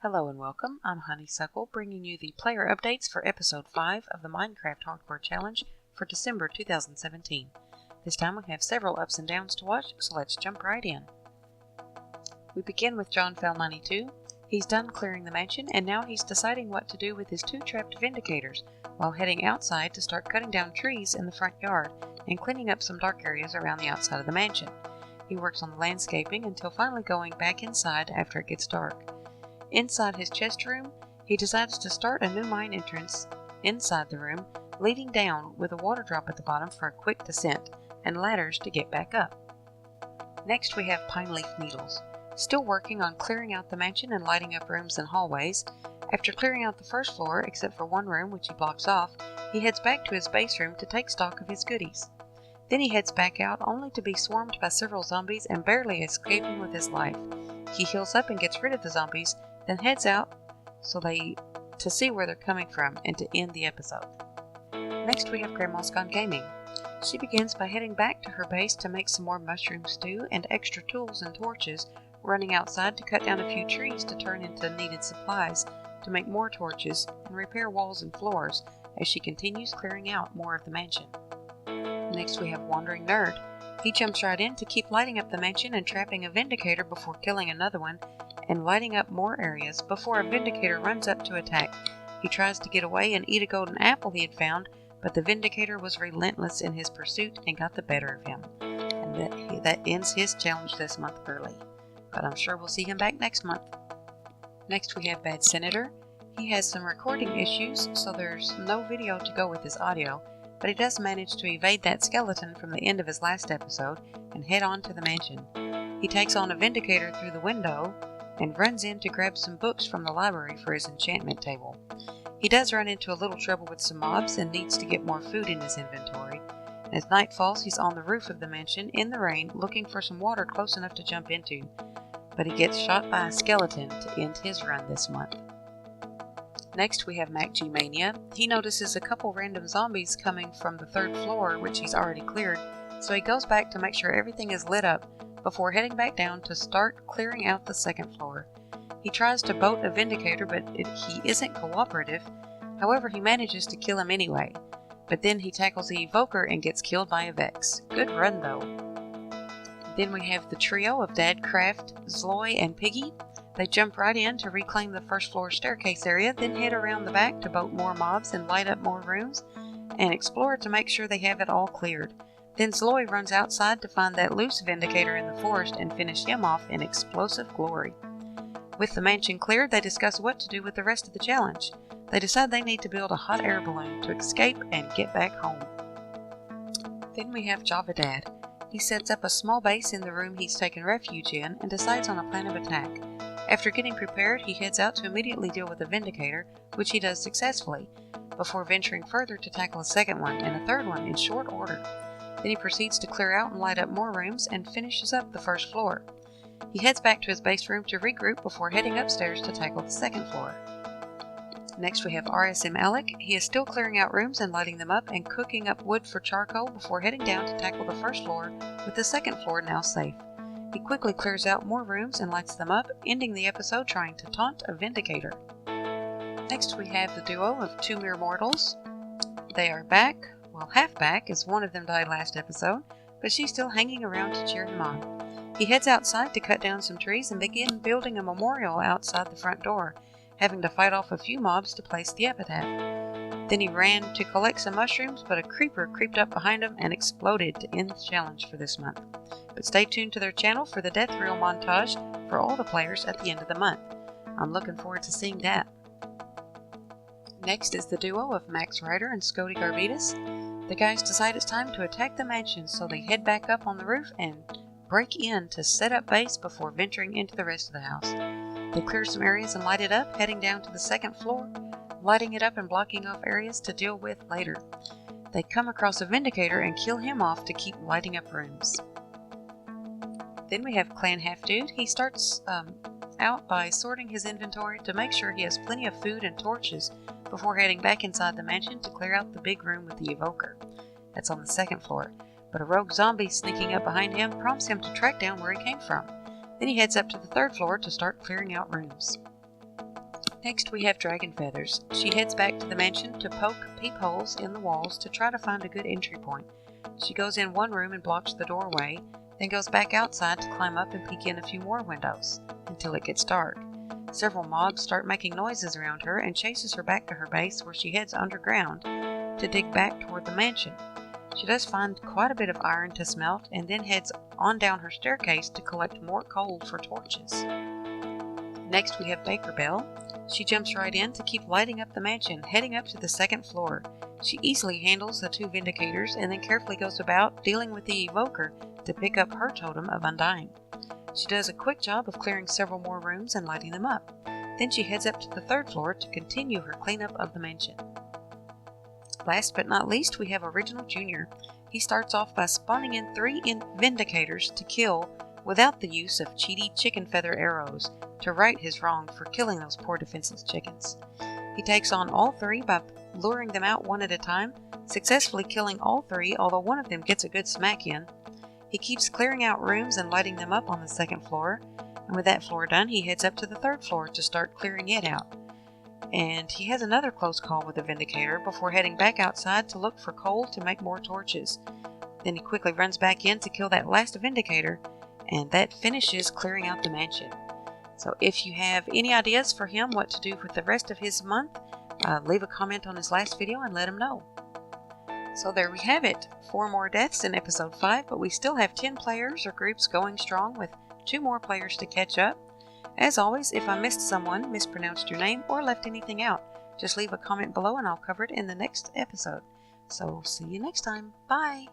Hello and welcome, I'm Honeysuckle, bringing you the player updates for Episode 5 of the Minecraft Hardcore Challenge for December 2017. This time we have several ups and downs to watch, so let's jump right in. We begin with John Fowl 92. He's done clearing the mansion, and now he's deciding what to do with his two trapped vindicators, while heading outside to start cutting down trees in the front yard and cleaning up some dark areas around the outside of the mansion. He works on the landscaping until finally going back inside after it gets dark. Inside his chest room, he decides to start a new mine entrance inside the room, leading down with a water drop at the bottom for a quick descent, and ladders to get back up. Next we have Pine Leaf Needles, still working on clearing out the mansion and lighting up rooms and hallways. After clearing out the first floor, except for one room which he blocks off, he heads back to his base room to take stock of his goodies. Then he heads back out, only to be swarmed by several zombies and barely escaping with his life. He heals up and gets rid of the zombies, then heads out to see where they're coming from and to end the episode. Next we have Grandma's Gone Gaming. She begins by heading back to her base to make some more mushroom stew and extra tools and torches, running outside to cut down a few trees to turn into needed supplies to make more torches and repair walls and floors as she continues clearing out more of the mansion. Next we have Wandering Nerd. He jumps right in to keep lighting up the mansion and trapping a vindicator before killing another one and lighting up more areas before a vindicator runs up to attack. He tries to get away and eat a golden apple he had found, but the vindicator was relentless in his pursuit and got the better of him. And that ends his challenge this month early, but I'm sure we'll see him back next month. Next we have Bad Senator. He has some recording issues, so there's no video to go with his audio, but he does manage to evade that skeleton from the end of his last episode and head on to the mansion. He takes on a vindicator through the window and runs in to grab some books from the library for his enchantment table. He does run into a little trouble with some mobs and needs to get more food in his inventory. As night falls, he's on the roof of the mansion in the rain looking for some water close enough to jump into, but he gets shot by a skeleton to end his run this month. Next we have MacG Mania. He notices a couple random zombies coming from the third floor, which he's already cleared, so he goes back to make sure everything is lit up before heading back down to start clearing out the second floor. He tries to boat a vindicator, but he isn't cooperative. However, he manages to kill him anyway, but then he tackles the evoker and gets killed by a Vex. Good run though. Then we have the trio of Dad, Craft, Zloy, and Piggy. They jump right in to reclaim the first floor staircase area, then head around the back to boat more mobs and light up more rooms, and explore to make sure they have it all cleared. Then Zloy runs outside to find that loose vindicator in the forest and finish him off in explosive glory. With the mansion cleared, they discuss what to do with the rest of the challenge. They decide they need to build a hot air balloon to escape and get back home. Then we have JavaDad. He sets up a small base in the room he's taken refuge in and decides on a plan of attack. After getting prepared, he heads out to immediately deal with the vindicator, which he does successfully, before venturing further to tackle a second one and a third one in short order. Then he proceeds to clear out and light up more rooms and finishes up the first floor. He heads back to his base room to regroup before heading upstairs to tackle the second floor. Next we have RSM Alec. He is still clearing out rooms and lighting them up and cooking up wood for charcoal before heading down to tackle the first floor with the second floor now safe. He quickly clears out more rooms and lights them up, ending the episode trying to taunt a vindicator. Next we have the duo of two mere mortals. They are back. Well, half back, as one of them died last episode, but she's still hanging around to cheer him on. He heads outside to cut down some trees and begin building a memorial outside the front door, having to fight off a few mobs to place the epitaph. Then he ran to collect some mushrooms, but a creeper creeped up behind him and exploded to end the challenge for this month. But stay tuned to their channel for the death reel montage for all the players at the end of the month. I'm looking forward to seeing that. Next is the duo of Max Ryder and Scody Garvitas. The guys decide it's time to attack the mansion, so they head back up on the roof and break in to set up base before venturing into the rest of the house. They clear some areas and light it up, heading down to the second floor, lighting it up and blocking off areas to deal with later. They come across a vindicator and kill him off to keep lighting up rooms. Then we have Clan Halfdude. He starts out by sorting his inventory to make sure he has plenty of food and torches before heading back inside the mansion to clear out the big room with the evoker. That's on the second floor, but a rogue zombie sneaking up behind him prompts him to track down where he came from. Then he heads up to the third floor to start clearing out rooms. Next we have Dragon Feathers. She heads back to the mansion to poke peepholes in the walls to try to find a good entry point. She goes in one room and blocks the doorway, then goes back outside to climb up and peek in a few more windows, until it gets dark. Several mobs start making noises around her and chases her back to her base, where she heads underground to dig back toward the mansion. She does find quite a bit of iron to smelt and then heads on down her staircase to collect more coal for torches. Next we have Bakerbelle. She jumps right in to keep lighting up the mansion, heading up to the second floor. She easily handles the two Vindicators and then carefully goes about dealing with the Evoker to pick up her totem of Undying. She does a quick job of clearing several more rooms and lighting them up. Then she heads up to the third floor to continue her cleanup of the mansion. Last but not least, we have Original Jr. He starts off by spawning in 3 Vindicators to kill without the use of cheaty chicken feather arrows to right his wrong for killing those poor defenseless chickens. He takes on all 3 by luring them out one at a time, successfully killing all 3, although one of them gets a good smack in. He keeps clearing out rooms and lighting them up on the second floor, and with that floor done, he heads up to the third floor to start clearing it out. And he has another close call with the Vindicator before heading back outside to look for coal to make more torches. Then he quickly runs back in to kill that last Vindicator, and that finishes clearing out the mansion. So if you have any ideas for him what to do with the rest of his month, leave a comment on his last video and let him know. So there we have it, 4 more deaths in episode 5, but we still have 10 players or groups going strong with 2 more players to catch up. As always, if I missed someone, mispronounced your name, or left anything out, just leave a comment below and I'll cover it in the next episode. So see you next time. Bye!